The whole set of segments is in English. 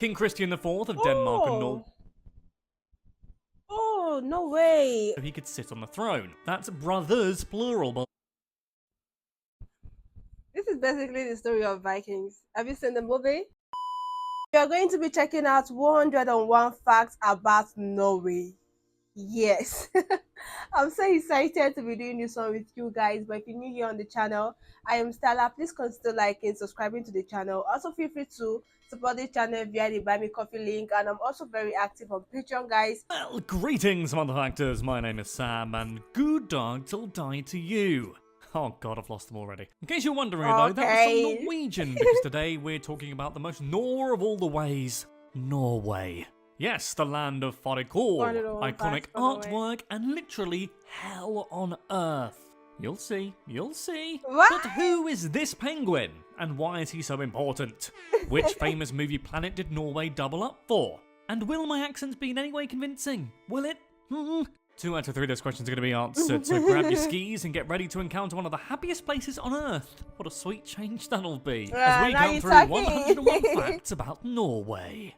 King Christian IV of Denmark and Norway. Oh, no way. So he could sit on the throne. That's brothers, plural. But This is basically the story of Vikings. Have you seen the movie? We are going to be checking out 101 facts about Norway. Yes. I'm so excited to be doing this one with you guys. But if you're new here on the channel, I am Stella. Please consider liking, subscribing to the channel. Also feel free to support this channel via the Buy Me Coffee link, and I'm also very active on Patreon, guys. well, greetings, mother factors. My name is Sam, and good dog till die to you. Oh god, I've lost them already. In case you're wondering though, that was some Norwegian, because today we're talking about the most Nor of all the ways, Norway. Yes, the land of Fårikål, iconic artwork, and literally hell on earth. You'll see, you'll see. What? But who is this penguin? And why is he so important? Which famous movie planet did Norway double up for? And will my accents be in any way convincing? Will it? 2 out of 3 of those questions are going to be answered, so grab your skis and get ready to encounter one of the happiest places on earth. What a sweet change that'll be, as we go through 101 facts about Norway.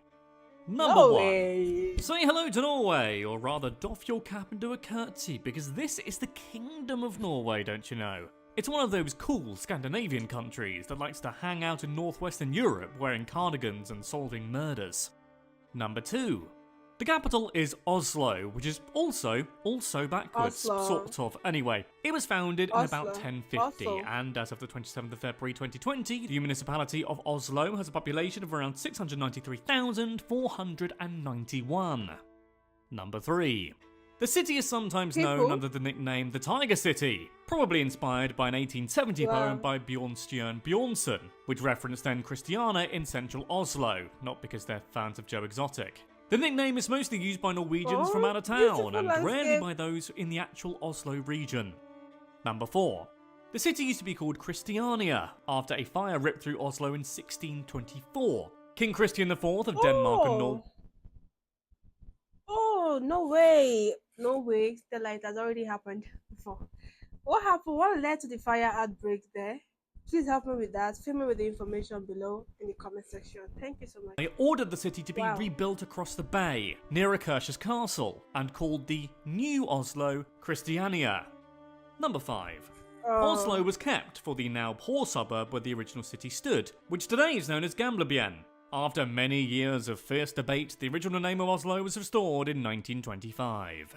Number 1. Say hello to Norway, or rather doff your cap and do a curtsy, because this is the Kingdom of Norway, don't you know? It's one of those cool Scandinavian countries that likes to hang out in northwestern Europe wearing cardigans and solving murders. Number 2. The capital is Oslo, which is also backwards, sort of. Anyway, it was founded in about 1050, and as of the 27th of February 2020, the municipality of Oslo has a population of around 693,491. Number 3. The city is sometimes known under the nickname the Tiger City, probably inspired by an 1870 poem by Bjørnstjerne Bjørnson, which referenced then Christiania in central Oslo, not because they're fans of Joe Exotic. The nickname is mostly used by Norwegians from out of town, and rarely by those in the actual Oslo region. Number 4. The city used to be called Christiania, after a fire ripped through Oslo in 1624. King Christian IV of Denmark and Norway. Oh, no way. No way. Stella, it has already happened before. What happened? What led to the fire outbreak there? Please help me with that. Fill me with the information below in the comment section. Thank you so much. They ordered the city to be rebuilt across the bay, near a Kirche's castle, and called the New Oslo Christiania. Number 5. Oslo was kept for the now poor suburb where the original city stood, which today is known as Gamlebyen. After many years of fierce debate, the original name of Oslo was restored in 1925.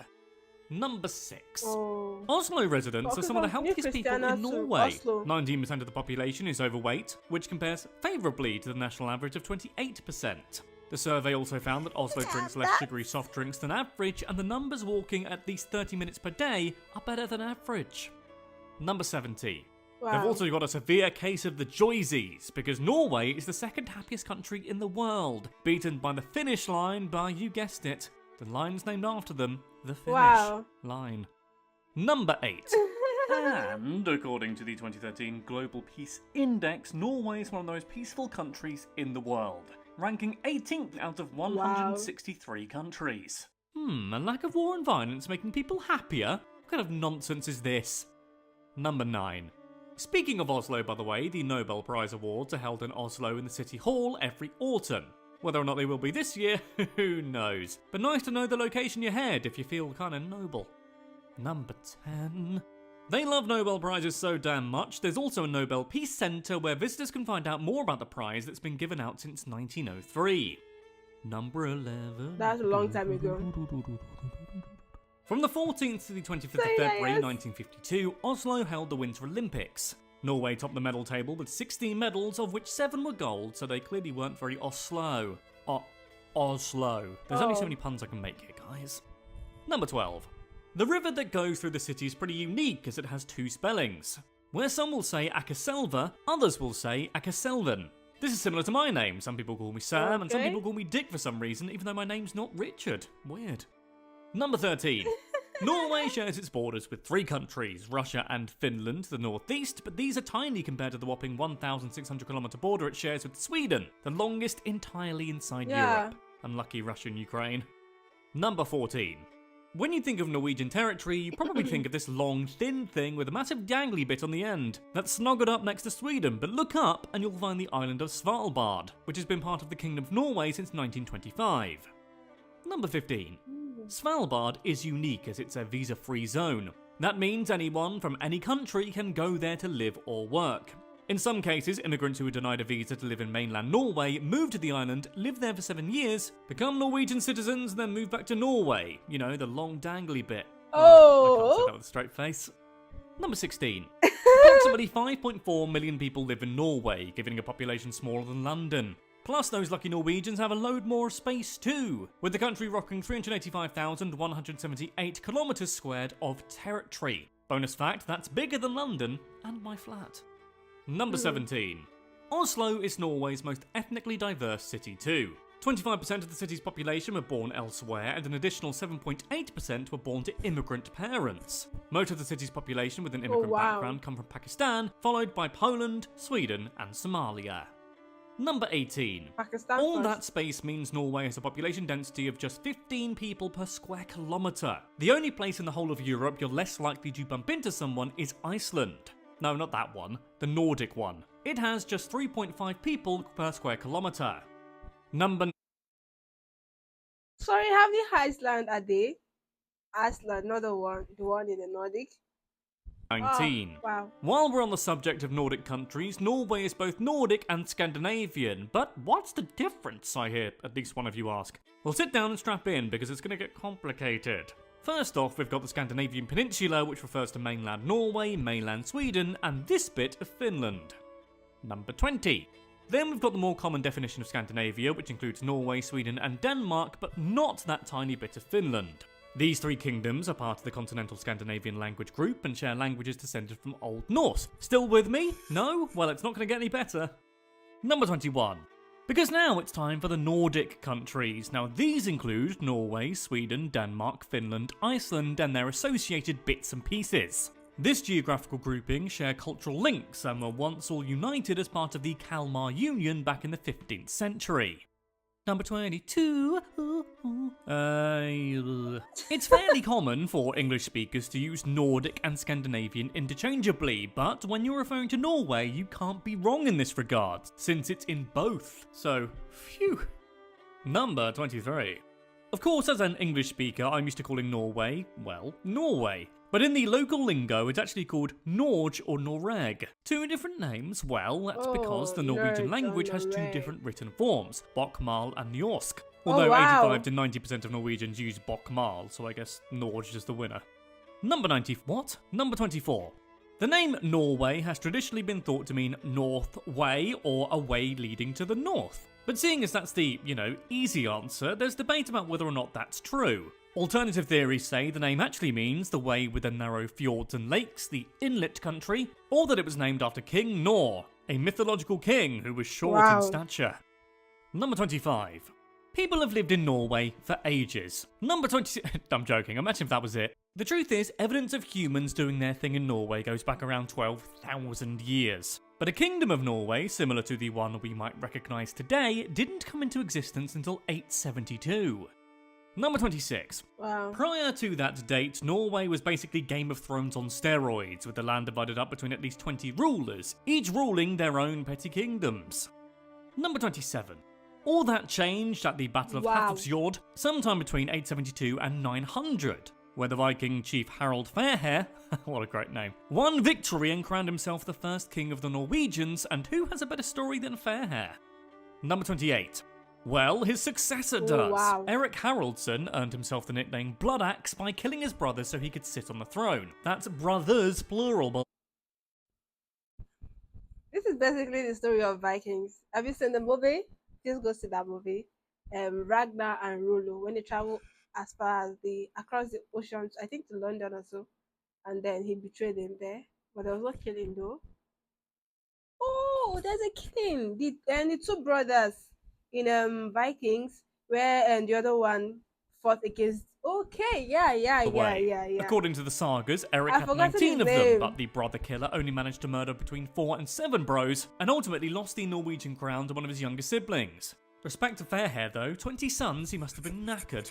Number 6. Oslo residents are some of the healthiest people in Norway. 19% of the population is overweight, which compares favourably to the national average of 28%. The survey also found that Oslo drinks less sugary soft drinks than average, and the numbers walking at least 30 minutes per day are better than average. Number 70. They've also got a severe case of the joysies, because Norway is the second happiest country in the world, beaten by the finish line by, you guessed it, the line's named after them, the finish line. Number 8. And according to the 2013 Global Peace Index, Norway is one of the most peaceful countries in the world, ranking 18th out of 163 countries. A lack of war and violence making people happier? What kind of nonsense is this? Number 9. Speaking of Oslo, by the way, the Nobel Prize Awards are held in Oslo in the City Hall every autumn. Whether or not they will be this year, who knows? But nice to know the location you head if you feel kinda noble. Number 10. They love Nobel Prizes so damn much, there's also a Nobel Peace Centre where visitors can find out more about the prize that's been given out since 1903. Number 11. That's a long time ago. From the 14th to the 25th of February 1952, Oslo held the Winter Olympics. Norway topped the medal table with 16 medals, of which 7 were gold, so they clearly weren't very Oslo. Oslo. There's only so many puns I can make here, guys. Number 12. The river that goes through the city is pretty unique as it has 2 spellings. Where some will say Akaselva, others will say Akaselven. This is similar to my name. Some people call me Sam, and some people call me Dick for some reason, even though my name's not Richard. Weird. Number 13. Norway shares its borders with 3 countries, Russia and Finland to the northeast, but these are tiny compared to the whopping 1,600-kilometre border it shares with Sweden, the longest entirely inside Europe. Unlucky Russia and Ukraine. Number 14. When you think of Norwegian territory, you probably think of this long, thin thing with a massive dangly bit on the end that's snuggled up next to Sweden, but look up and you'll find the island of Svalbard, which has been part of the Kingdom of Norway since 1925. Number 15. Svalbard is unique as it's a visa-free zone. That means anyone from any country can go there to live or work. In some cases, immigrants who are denied a visa to live in mainland Norway move to the island, live there for 7 years, become Norwegian citizens, and then move back to Norway. You know, the long dangly bit. I can't say that with a straight face. Number 16. Approximately 5.4 million people live in Norway, giving a population smaller than London. Plus, those lucky Norwegians have a load more space too, with the country rocking 385,178 kilometres squared of territory. Bonus fact, that's bigger than London and my flat. Number 17. Oslo is Norway's most ethnically diverse city too. 25% of the city's population were born elsewhere, and an additional 7.8% were born to immigrant parents. Most of the city's population with an immigrant background come from Pakistan, followed by Poland, Sweden and Somalia. Number 18. All that space means Norway has a population density of just 15 people per square kilometre. The only place in the whole of Europe you're less likely to bump into someone is Iceland. No, not that one. The Nordic one. It has just 3.5 people per square kilometre. Number... Sorry, how many Iceland are they? Iceland, not the one in the Nordic. 19. Oh, wow. While we're on the subject of Nordic countries, Norway is both Nordic and Scandinavian. But what's the difference, I hear at least one of you ask? Well, sit down and strap in, because it's going to get complicated. First off, we've got the Scandinavian peninsula, which refers to mainland Norway, mainland Sweden, and this bit of Finland. Number 20. Then we've got the more common definition of Scandinavia, which includes Norway, Sweden, and Denmark, but not that tiny bit of Finland. These three kingdoms are part of the continental Scandinavian language group and share languages descended from Old Norse. Still with me? No? Well, it's not going to get any better. Number 21. Because now it's time for the Nordic countries. Now these include Norway, Sweden, Denmark, Finland, Iceland and their associated bits and pieces. This geographical grouping share cultural links and were once all united as part of the Kalmar Union back in the 15th century. Number 22. It's fairly common for English speakers to use Nordic and Scandinavian interchangeably, but when you're referring to Norway, you can't be wrong in this regard, since it's in both. So, phew. Number 23. Of course, as an English speaker, I'm used to calling Norway, well, Norway. But in the local lingo, it's actually called Norge or Noreg. Two different names? Well, that's because the Norwegian language has two different written forms, bokmal and norsk. Although 85 to 90% of Norwegians use bokmal, so I guess Norge is the winner. Number 24. The name Norway has traditionally been thought to mean north way or a way leading to the north. But seeing as that's the, easy answer, there's debate about whether or not that's true. Alternative theories say the name actually means the way with the narrow fjords and lakes, the inlet country, or that it was named after King Nor, a mythological king who was short in stature. Number 25. People have lived in Norway for ages. Number 26. I'm joking, imagine if that was it. The truth is, evidence of humans doing their thing in Norway goes back around 12,000 years. But a kingdom of Norway, similar to the one we might recognise today, didn't come into existence until 872. Number 26. Wow. Prior to that date, Norway was basically Game of Thrones on steroids, with the land divided up between at least 20 rulers, each ruling their own petty kingdoms. Number 27. All that changed at the Battle of Hafrsfjord, sometime between 872 and 900, where the Viking chief Harald Fairhair, what a great name, won victory and crowned himself the first king of the Norwegians, and who has a better story than Fairhair? Number 28. Well, his successor does. Eric Haroldsson earned himself the nickname Blood Axe by killing his brothers so he could sit on the throne. That's brothers, plural. But this is basically the story of Vikings. Have you seen the movie? Please go see that movie. Ragnar and Rollo, when they travel as far as across the ocean, I think to London or so, and then he betrayed them there. But there was no killing though. Oh, there's a killing. The two brothers in Vikings, where the other one fought against. Okay, yeah. According to the sagas, Eric had 19 of them, but the brother killer only managed to murder between 4 and 7 bros, and ultimately lost the Norwegian crown to one of his younger siblings. Respect to Fairhair though, 20 sons, he must have been knackered.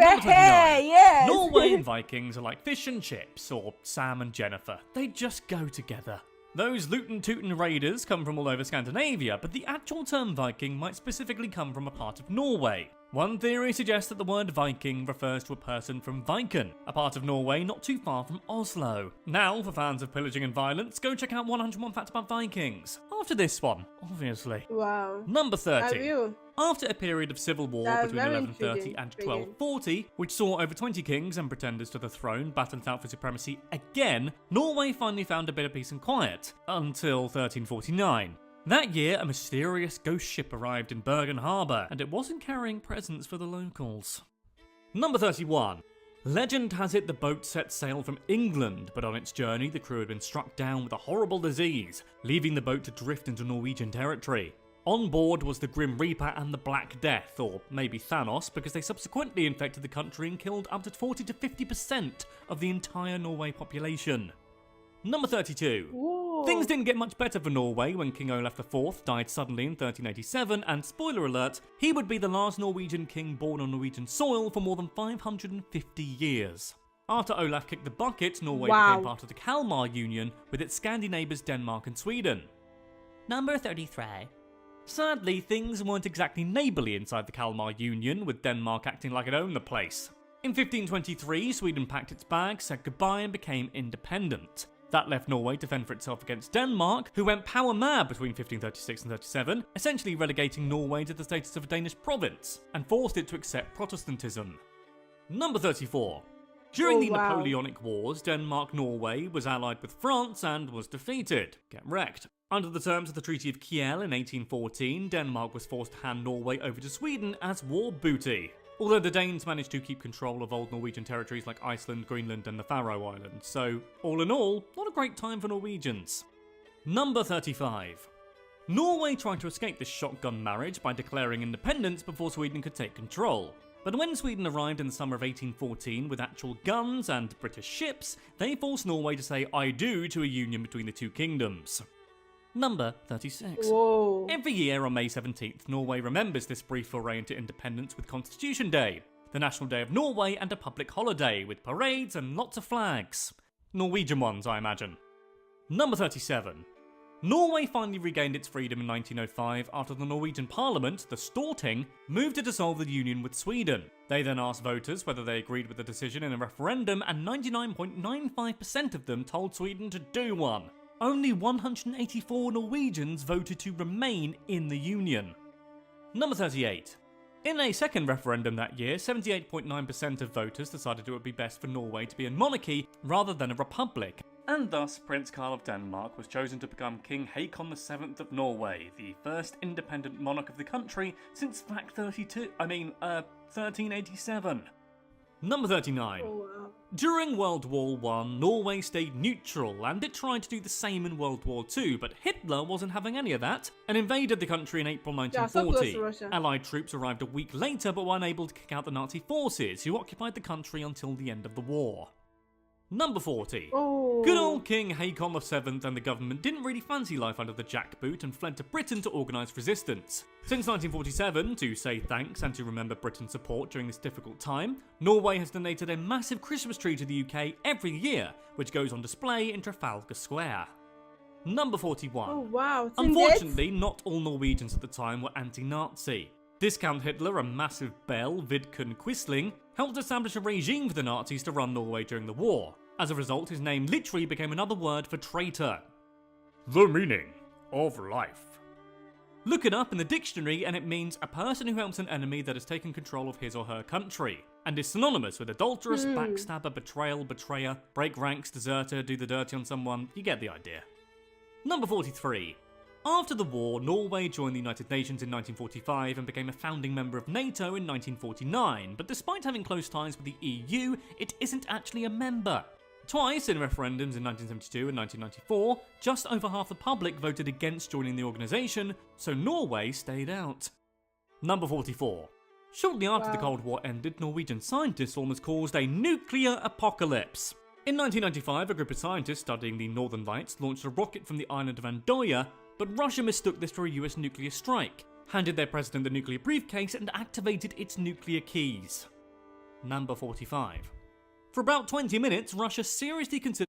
Number 29. Yes. Norwegian Vikings are like fish and chips, or Sam and Jennifer. They just go together. Those Luton Tootin raiders come from all over Scandinavia, but the actual term Viking might specifically come from a part of Norway. One theory suggests that the word Viking refers to a person from Viken, a part of Norway not too far from Oslo. Now, for fans of pillaging and violence, go check out 101 Facts About Vikings. After this one, obviously. Wow. Number 30. Have you? After a period of civil war That's between very 1130 and intriguing. 1240, which saw over 20 kings and pretenders to the throne battle it out for supremacy again, Norway finally found a bit of peace and quiet, until 1349. That year, a mysterious ghost ship arrived in Bergen Harbour, and it wasn't carrying presents for the locals. Number 31. Legend has it the boat set sail from England, but on its journey the crew had been struck down with a horrible disease, leaving the boat to drift into Norwegian territory. On board was the Grim Reaper and the Black Death, or maybe Thanos, because they subsequently infected the country and killed up to 40 to 50% of the entire Norway population. Number 32. Whoa. Things didn't get much better for Norway when King Olaf IV died suddenly in 1387, and spoiler alert, he would be the last Norwegian king born on Norwegian soil for more than 550 years. After Olaf kicked the bucket, Norway became part of the Kalmar Union with its Scandi neighbours Denmark and Sweden. Number 33. Sadly, things weren't exactly neighbourly inside the Kalmar Union, with Denmark acting like it owned the place. In 1523, Sweden packed its bags, said goodbye and became independent. That left Norway to fend for itself against Denmark, who went power mad between 1536 and 37, essentially relegating Norway to the status of a Danish province, and forced it to accept Protestantism. Number 34. During the Napoleonic Wars, Denmark-Norway was allied with France and was defeated. Get wrecked. Under the terms of the Treaty of Kiel in 1814, Denmark was forced to hand Norway over to Sweden as war booty. Although the Danes managed to keep control of old Norwegian territories like Iceland, Greenland and the Faroe Islands, so all in all, not a great time for Norwegians. Number 35. Norway tried to escape this shotgun marriage by declaring independence before Sweden could take control. But when Sweden arrived in the summer of 1814 with actual guns and British ships, they forced Norway to say I do to a union between the two kingdoms. Number 36. Whoa. Every year on May 17th, Norway remembers this brief foray into independence with Constitution Day, the National Day of Norway, and a public holiday with parades and lots of flags. Norwegian ones, I imagine. Number 37. Norway finally regained its freedom in 1905 after the Norwegian Parliament, the Storting, moved to dissolve the union with Sweden. They then asked voters whether they agreed with the decision in a referendum, and 99.95% of them told Sweden to do one. Only 184 Norwegians voted to remain in the Union. Number 38. In a second referendum that year, 78.9% of voters decided it would be best for Norway to be a monarchy rather than a republic, and thus Prince Carl of Denmark was chosen to become King Haakon VII of Norway, the first independent monarch of the country since 1387. Number 39. Oh, wow. During World War I, Norway stayed neutral, and it tried to do the same in World War II, but Hitler wasn't having any of that, and invaded the country in April 1940. So close to Russia. Allied troops arrived a week later, but were unable to kick out the Nazi forces, who occupied the country until the end of the war. Number 40. Oh. Good old King Haakon VII and the government didn't really fancy life under the jackboot and fled to Britain to organise resistance. Since 1947, to say thanks and to remember Britain's support during this difficult time, Norway has donated a massive Christmas tree to the UK every year, which goes on display in Trafalgar Square. Number 41. Oh, wow. Unfortunately, not all Norwegians at the time were anti-Nazi. Discount Hitler, a massive belle, Vidkun Quisling, helped establish a regime for the Nazis to run Norway during the war. As a result, his name literally became another word for traitor. The meaning of life. Look it up in the dictionary and it means a person who helps an enemy that has taken control of his or her country, and is synonymous with adulterous, backstabber, betrayal, betrayer, break ranks, deserter, do the dirty on someone. You get the idea. Number 43. After the war, Norway joined the United Nations in 1945 and became a founding member of NATO in 1949, but despite having close ties with the EU, it isn't actually a member. Twice in referendums in 1972 and 1994, just over half the public voted against joining the organisation, so Norway stayed out. Number 44. Shortly after the Cold War ended, Norwegian scientists almost caused a nuclear apocalypse. In 1995, a group of scientists studying the Northern Lights launched a rocket from the island of Andøya, but Russia mistook this for a US nuclear strike, handed their president the nuclear briefcase and activated its nuclear keys. Number 45. For about 20 minutes, Russia seriously considered.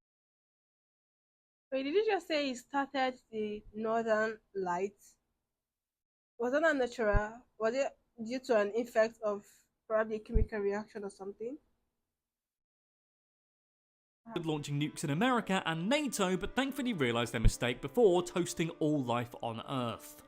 Wait, did you just say he started the Northern Lights? Was that unnatural? Was it due to an effect of probably a chemical reaction or something? Launching nukes in America and NATO, but thankfully realised their mistake before toasting all life on Earth.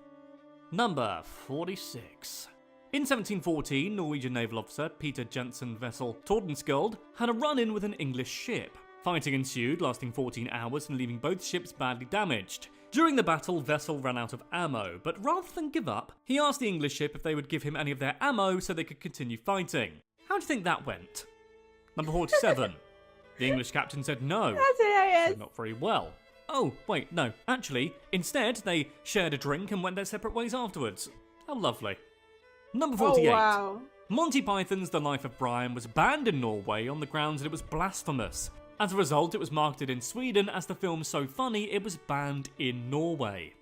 Number 46. In 1714, Norwegian naval officer Peter Jensen vessel Tordenskjold had a run-in with an English ship. Fighting ensued, lasting 14 hours and leaving both ships badly damaged. During the battle, vessel ran out of ammo, but rather than give up, he asked the English ship if they would give him any of their ammo so they could continue fighting. How do you think that went? Number 47. The English captain said no. That's hilarious. So not very well. Oh, wait, no. Actually, instead, they shared a drink and went their separate ways afterwards. How lovely. Number 48. Oh, wow. Monty Python's The Life of Brian was banned in Norway on the grounds that it was blasphemous. As a result, it was marketed in Sweden as the film so funny it was banned in Norway.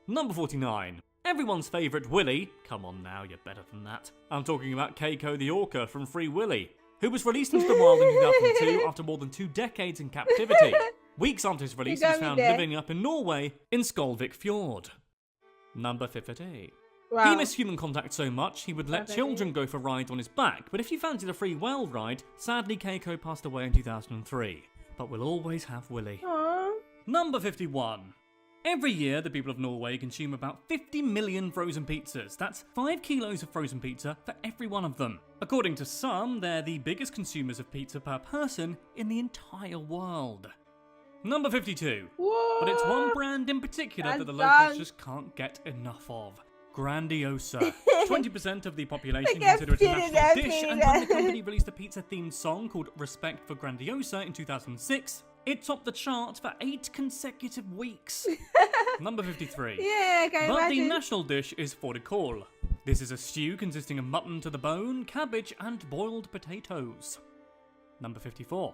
Number 49. Everyone's favourite Willy, come on now, you're better than that. I'm talking about Keiko the Orca from Free Willy, who was released into the wild in 2002 after more than 2 decades in captivity. Weeks after his release, he was found living up in Norway in Skolvik Fjord. Number 50. Wow. He missed human contact so much he would let children go for rides on his back, but if you fancied a free whale ride, sadly Keiko passed away in 2003. But we'll always have Willy. Aww. Number 51. Every year, the people of Norway consume about 50 million frozen pizzas. That's 5 kilos of frozen pizza for every one of them. According to some, they're the biggest consumers of pizza per person in the entire world. Number 52. What? But it's one brand in particular that the That's locals done. just can't get enough of. Grandiosa. 20% of the population kept consider it a feeding national them, dish, feeding and when the them. company released a pizza-themed song called Respekt for Grandiosa in 2006, it topped the chart for 8 consecutive weeks. Number 53. Yeah, can you But the imagine? national dish is Fårikål. This is a stew consisting of mutton to the bone, cabbage, and boiled potatoes. Number 54.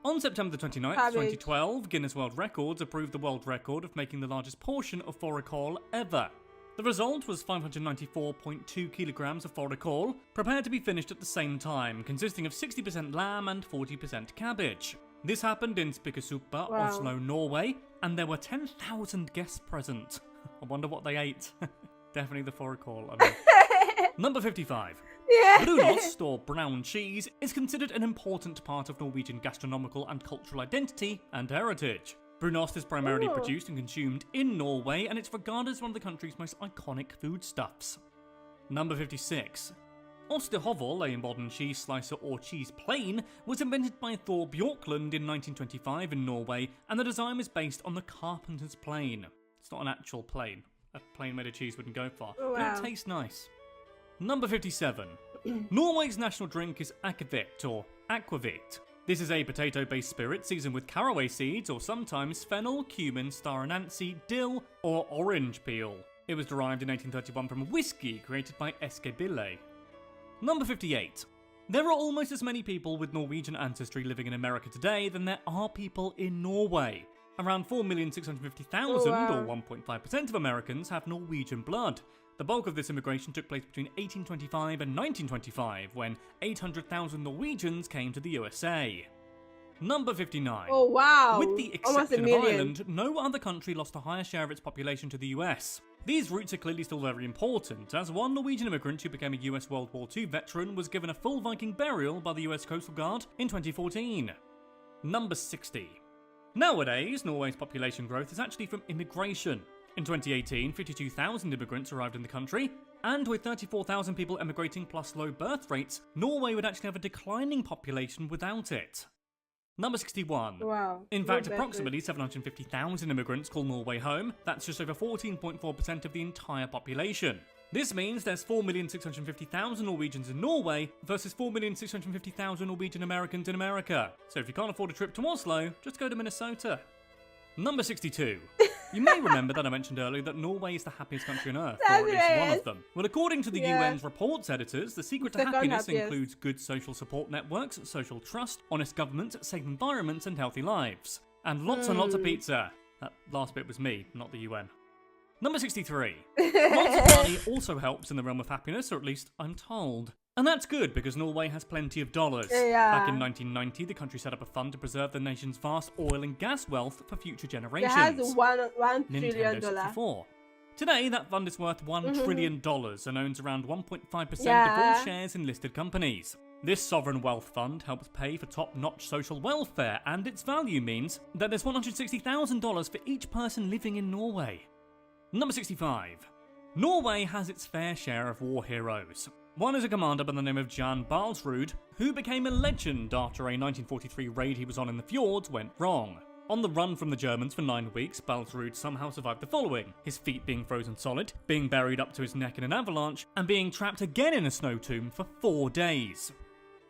On September 29th, Cabbage. 2012, Guinness World Records approved the world record of making the largest portion of Fårikål ever. The result was 594.2 kilograms of Fårikål, prepared to be finished at the same time, consisting of 60% lamb and 40% cabbage. This happened in Spikersuppa, Wow. Oslo, Norway, and there were 10,000 guests present. I wonder what they ate. Definitely the Fårikål. I mean. Number 55. Yeah. Brunost, or brown cheese, is considered an important part of Norwegian gastronomical and cultural identity and heritage. Brunost is primarily Ooh. produced and consumed in Norway, and it's regarded as one of the country's most iconic foodstuffs. Number 56. Ostehovel, a modern cheese slicer or cheese plane, was invented by Thor Bjorklund in 1925 in Norway, and the design was based on the carpenter's plane. It's not an actual plane. A plane made of cheese wouldn't go far, Oh, but wow. it tastes nice. Number 57. Norway's national drink is akvavit, or aquavit. This is a potato-based spirit seasoned with caraway seeds or sometimes fennel, cumin, star anise, dill, or orange peel. It was derived in 1831 from a whiskey created by Eskebille. Number 58. There are almost as many people with Norwegian ancestry living in America today than there are people in Norway. Around 4,650,000, Oh, wow. or 1.5% of Americans, have Norwegian blood. The bulk of this immigration took place between 1825 and 1925, when 800,000 Norwegians came to the USA. Number 59. Oh, wow. With the Almost a exception of million. Ireland, no other country lost a higher share of its population to the US. These roots are clearly still very important, as one Norwegian immigrant who became a US World War II veteran was given a full Viking burial by the US Coastal Guard in 2014. Number 60. Nowadays, Norway's population growth is actually from immigration. In 2018, 52,000 immigrants arrived in the country, and with 34,000 people emigrating plus low birth rates, Norway would actually have a declining population without it. Number 61. Wow. In Low fact, birth approximately 750,000 immigrants call Norway home. That's just over 14.4% of the entire population. This means there's 4,650,000 Norwegians in Norway versus 4,650,000 Norwegian Americans in America. So if you can't afford a trip to Oslo, just go to Minnesota. Number 62. You may remember that I mentioned earlier that Norway is the happiest country on Earth, or at least one of them. Well, according to the Yeah. UN's reports editors, the secret to Second happiness happiest. includes good social support networks, social trust, honest government, safe environments, and healthy lives. And lots of pizza. That last bit was me, not the UN. Number 63. Lots of money also helps in the realm of happiness, or at least I'm told. And that's good because Norway has plenty of dollars. Yeah. Back in 1990, the country set up a fund to preserve the nation's vast oil and gas wealth for future generations. It has $1 Nintendo trillion. 64. Today, that fund is worth $1 trillion and owns around 1.5% of all shares in listed companies. This sovereign wealth fund helps pay for top-notch social welfare, and its value means that there's $160,000 for each person living in Norway. Number 65. Norway has its fair share of war heroes. One is a commander by the name of Baalsrud, who became a legend after a 1943 raid he was on in the fjords went wrong. On the run from the Germans for 9 weeks, Baalsrud somehow survived the following: his feet being frozen solid, being buried up to his neck in an avalanche, and being trapped again in a snow tomb for 4 days.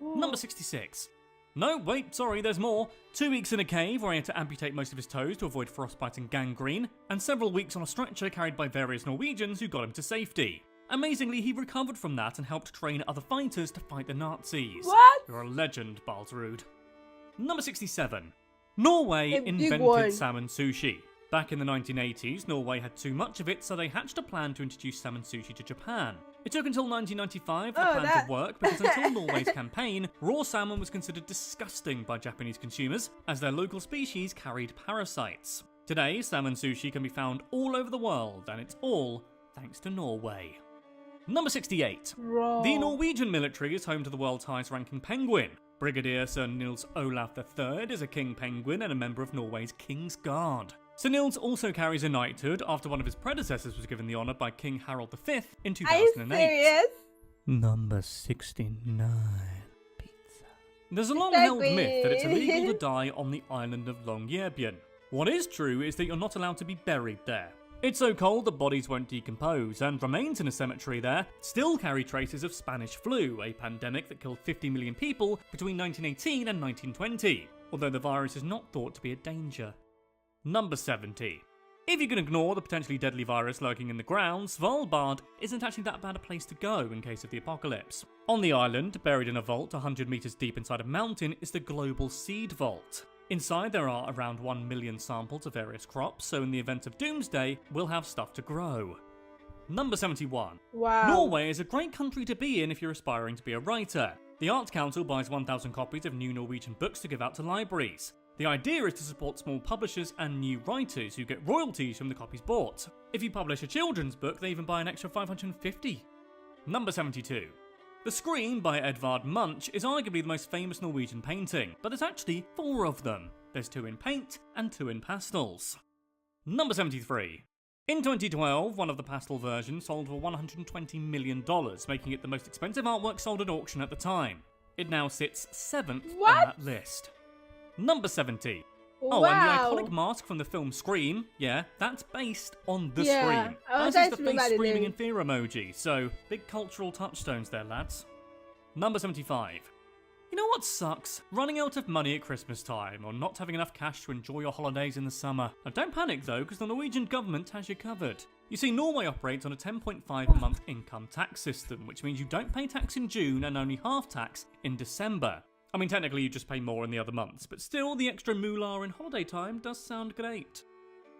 Number 66. No, wait, sorry, there's more. 2 weeks in a cave where he had to amputate most of his toes to avoid frostbite and gangrene, and several weeks on a stretcher carried by various Norwegians who got him to safety. Amazingly, he recovered from that and helped train other fighters to fight the Nazis. What? You're a legend, Baalsrud. Number 67. Norway invented salmon sushi. Back in the 1980s, Norway had too much of it, so they hatched a plan to introduce salmon sushi to Japan. It took until 1995 for the plan to work, because until Norway's campaign, raw salmon was considered disgusting by Japanese consumers, as their local species carried parasites. Today, salmon sushi can be found all over the world, and it's all thanks to Norway. Number 68. The Norwegian military is home to the world's highest ranking penguin. Brigadier Sir Nils Olav III is a king penguin and a member of Norway's King's Guard. Sir Nils also carries a knighthood after one of his predecessors was given the honour by King Harald V in 2008. Are you serious? Number 69. Pizza. There's a long-held myth that it's illegal to die on the island of Longyearbyen. What is true is that you're not allowed to be buried there. It's so cold that bodies won't decompose, and remains in a cemetery there still carry traces of Spanish flu, a pandemic that killed 50 million people between 1918 and 1920, although the virus is not thought to be a danger. Number 70. If you can ignore the potentially deadly virus lurking in the ground, Svalbard isn't actually that bad a place to go in case of the apocalypse. On the island, buried in a vault 100 metres deep inside a mountain, is the Global Seed Vault. Inside there are around 1 million samples of various crops, so in the event of doomsday, we'll have stuff to grow. Number 71. Wow. Norway is a great country to be in if you're aspiring to be a writer. The Arts Council buys 1,000 copies of new Norwegian books to give out to libraries. The idea is to support small publishers and new writers who get royalties from the copies bought. If you publish a children's book, they even buy an extra 550. Number 72. The Scream by Edvard Munch is arguably the most famous Norwegian painting, but there's actually 4 of them. There's 2 in paint and 2 in pastels. Number 73. In 2012, one of the pastel versions sold for $120 million, making it the most expensive artwork sold at auction at the time. It now sits 7th on that list. Number 70. Oh, and the iconic mask from the film Scream, yeah, that's based on the Scream. As is the face screaming in fear emoji, so big cultural touchstones there, lads. Number 75. You know what sucks? Running out of money at Christmas time, or not having enough cash to enjoy your holidays in the summer. Now don't panic though, because the Norwegian government has you covered. You see, Norway operates on a 10.5 month income tax system, which means you don't pay tax in June and only half tax in December. I mean, technically you just pay more in the other months, but still, the extra moolah in holiday time does sound great.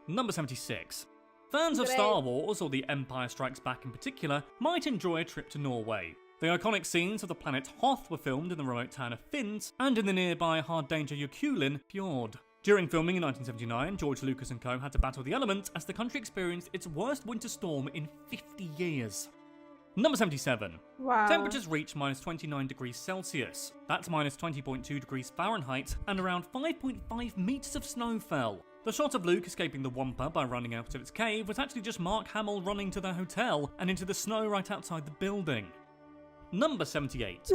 Number 76. Fans of Star Wars, or The Empire Strikes Back in particular, might enjoy a trip to Norway. The iconic scenes of the planet Hoth were filmed in the remote town of Finns and in the nearby hard danger Culinary fjord. During filming in 1979, George Lucas and co had to battle the elements as the country experienced its worst winter storm in 50 years. Number 77. Wow. Temperatures reach minus 29 degrees Celsius. That's minus 20.2 degrees Fahrenheit, and around 5.5 metres of snow fell. The shot of Luke escaping the Wampa by running out of its cave was actually just Mark Hamill running to their hotel and into the snow right outside the building. Number 78.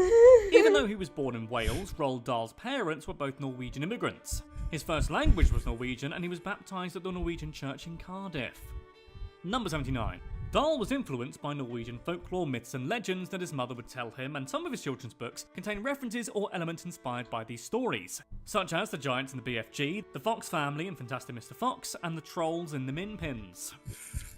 Even though he was born in Wales, Roald Dahl's parents were both Norwegian immigrants. His first language was Norwegian, and he was baptised at the Norwegian church in Cardiff. Number 79. Dahl was influenced by Norwegian folklore, myths and legends that his mother would tell him, and some of his children's books contain references or elements inspired by these stories, such as the giants in the BFG, the Fox family in Fantastic Mr. Fox, and the trolls in the Min Pins.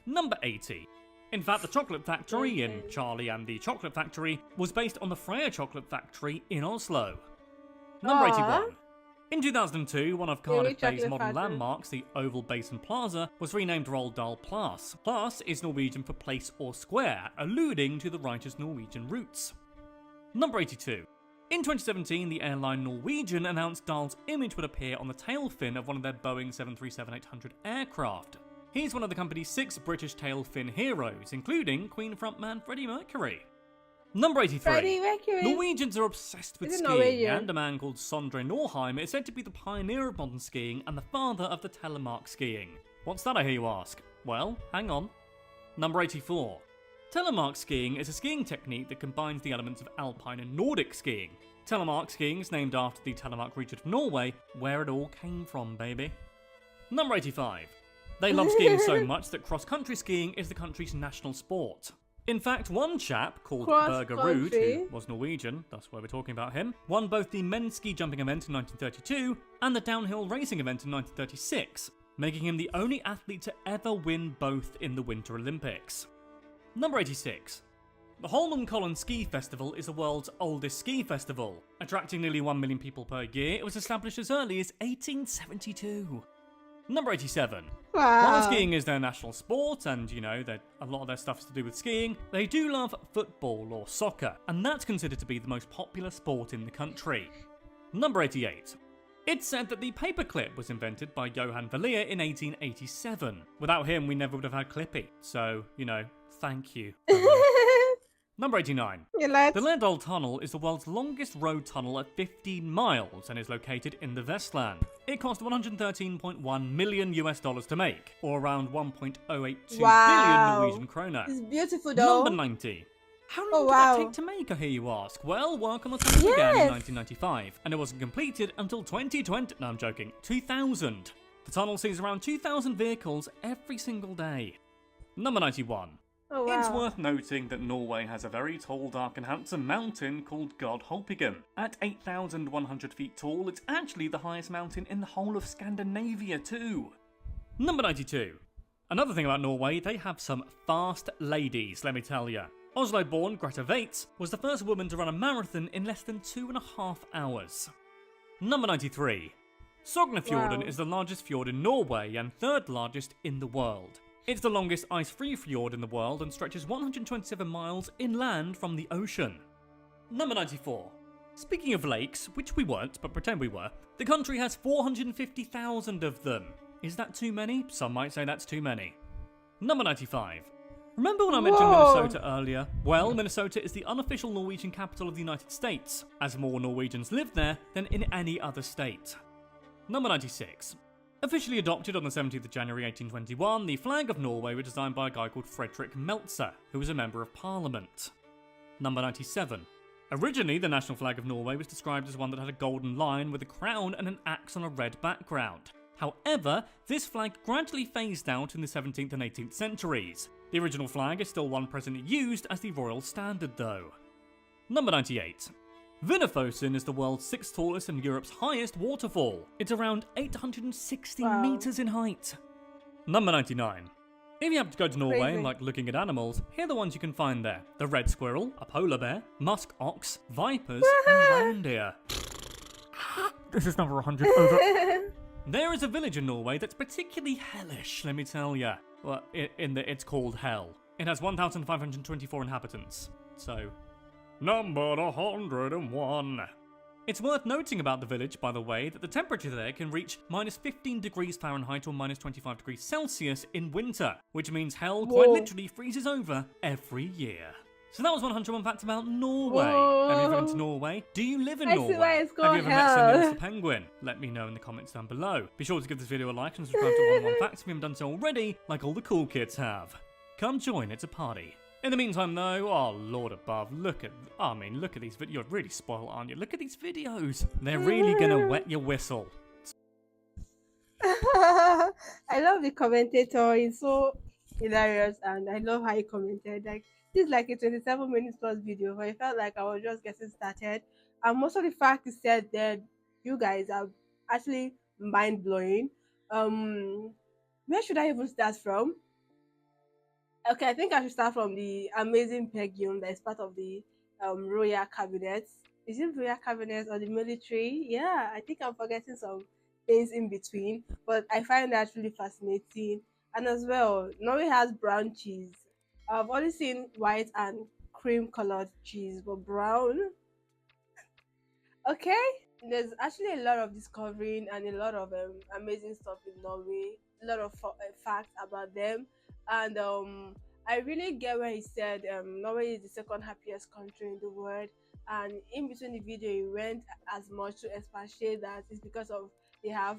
Number 80. In fact, the chocolate factory in Charlie and the Chocolate Factory was based on the Freya chocolate factory in Oslo. Number 81. In 2002, one of Cardiff Bay's modern landmarks, the Oval Basin Plaza, was renamed Roald Dahl Plass. Plass is Norwegian for place or square, alluding to the writer's Norwegian roots. Number 82. In 2017, the airline Norwegian announced Dahl's image would appear on the tail fin of one of their Boeing 737-800 aircraft. He's one of the company's 6 British tail fin heroes, including Queen frontman Freddie Mercury. Number 83. Freddie Mercury. Norwegians are obsessed with skiing, Norwegian? and a man called Sondre Norheim is said to be the pioneer of modern skiing and the father of the telemark skiing. What's that, I hear you ask? Well, hang on. Number 84. Telemark skiing is a skiing technique that combines the elements of alpine and Nordic skiing. Telemark skiing is named after the Telemark region of Norway, where it all came from, baby. Number 85. They love skiing so much that cross-country skiing is the country's national sport. In fact, one chap called Baalsrud, who was Norwegian, that's why we're talking about him, won both the men's ski jumping event in 1932 and the downhill racing event in 1936, making him the only athlete to ever win both in the Winter Olympics. Number 86. The Holmenkollen Ski Festival is the world's oldest ski festival. Attracting nearly 1 million people per year, it was established as early as 1872. Number 87. Wow. While skiing is their national sport, and a lot of their stuff is to do with skiing, they do love football or soccer, and that's considered to be the most popular sport in the country. Number 88. It's said that the paperclip was invented by Johan Verlier in 1887. Without him, we never would have had Clippy, so, thank you. Number 89. The Roald Tunnel is the world's longest road tunnel at 15 miles and is located in the Vestland. It cost $113.1 million to make, or around 1.082 billion Norwegian kroner. It's beautiful though. Number 90. How long did that take to make, I hear you ask? Well, work on the tunnel began in 1995, and it wasn't completed until 2020. No, I'm joking. 2000. The tunnel sees around 2,000 vehicles every single day. Number 91. Oh, wow. It's worth noting that Norway has a very tall, dark and handsome mountain called Gardholpigen. At 8,100 feet tall, it's actually the highest mountain in the whole of Scandinavia too. Number 92. Another thing about Norway, they have some fast ladies, let me tell ya. Oslo-born Greta Waitz was the first woman to run a marathon in less than 2.5 hours. Number 93. Sognefjorden is the largest fjord in Norway and third largest in the world. It's the longest ice-free fjord in the world and stretches 127 miles inland from the ocean. Number 94. Speaking of lakes, which we weren't, but pretend we were, the country has 450,000 of them. Is that too many? Some might say that's too many. Number 95. Remember when I mentioned Minnesota earlier? Well, Minnesota is the unofficial Norwegian capital of the United States, as more Norwegians live there than in any other state. Number 96. Officially adopted on the 17th of January 1821, the flag of Norway was designed by a guy called Frederick Meltzer, who was a member of parliament. Number 97. Originally, the national flag of Norway was described as one that had a golden lion with a crown and an axe on a red background. However, this flag gradually phased out in the 17th and 18th centuries. The original flag is still one presently used as the royal standard though. Number 98. Vinnafossen is the world's 6th tallest and Europe's highest waterfall. It's around 860 meters in height. Number 99. If you happen to go to Norway and like looking at animals, here are the ones you can find there. The red squirrel, a polar bear, musk ox, vipers, and reindeer. This is number 100 over. There is a village in Norway that's particularly hellish, let me tell ya. Well, it's called Hell. It has 1,524 inhabitants. So, number 101. It's worth noting about the village, by the way, that the temperature there can reach minus 15 degrees Fahrenheit or minus 25 degrees Celsius in winter, which means hell quite literally freezes over every year. So that was 101 facts about Norway. Have you ever been to Norway? Do you live in Norway? Have you ever met Nils the penguin? Let me know in the comments down below. Be sure to give this video a like and subscribe to 101 facts if you haven't done so already, like all the cool kids have. Come join, it's a party. In the meantime though, oh lord above, look at these videos. You're really spoiled, aren't you? Look at these videos. They're really gonna wet your whistle. I love the commentator, he's so hilarious and I love how he commented. Like, this is like a 27 minutes plus video, but I felt like I was just getting started. And most of the facts he said that you guys are actually mind blowing. Where should I even start from? Okay, I think I should start from the amazing Pegium that is part of the royal cabinet. Is it royal cabinet or the military? Yeah, I think I'm forgetting some things in between, but I find that really fascinating. And as well, Norway has brown cheese. I've only seen white and cream colored cheese, but brown, Okay, there's actually a lot of discovering and a lot of amazing stuff in Norway. A lot of facts about them, and I really get when he said Norway is the second happiest country in the world. And in between the video, he went as much to expatiate that it's because of they have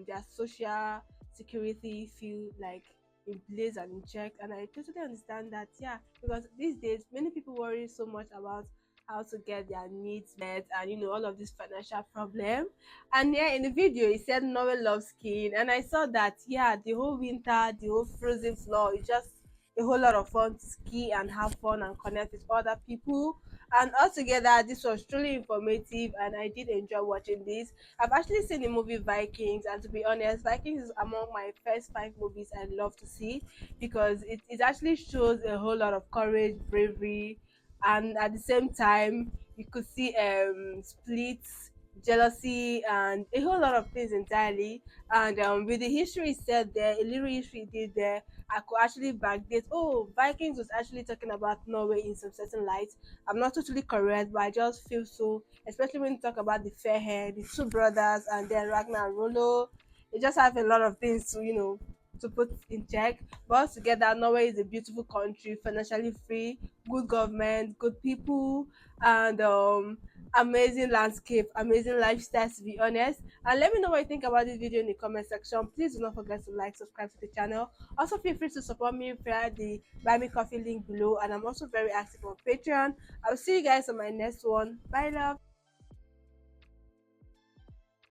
their social security feel like in place and in check. And I totally understand that, yeah, because these days many people worry so much about how to get their needs met and all of this financial problem. And yeah, in the video he said Norway loves skiing, and I saw that, yeah, the whole winter, the whole frozen floor is just a whole lot of fun to ski and have fun and connect with other people. And altogether this was truly informative and I did enjoy watching this. I've actually seen the movie Vikings, and to be honest, Vikings is among my first five movies I love to see because it actually shows a whole lot of courage, bravery, and at the same time you could see splits, jealousy, and a whole lot of things entirely. And with the history said there, a little history did there, I could actually backdate. Oh, Vikings was actually talking about Norway in some certain light. I'm not totally correct, but I just feel so, especially when you talk about the fair hair, the two brothers, and then Ragnar and Rollo. They just have a lot of things to to put in check. But altogether, Norway is a beautiful country, financially free, good government, good people, and amazing landscape, amazing lifestyle, to be honest. And let me know what you think about this video in the comment section. Please do not forget to like, subscribe to the channel. Also feel free to support me via the buy me coffee link below, and I'm also very active on Patreon. I'll see you guys on my next one. Bye, love.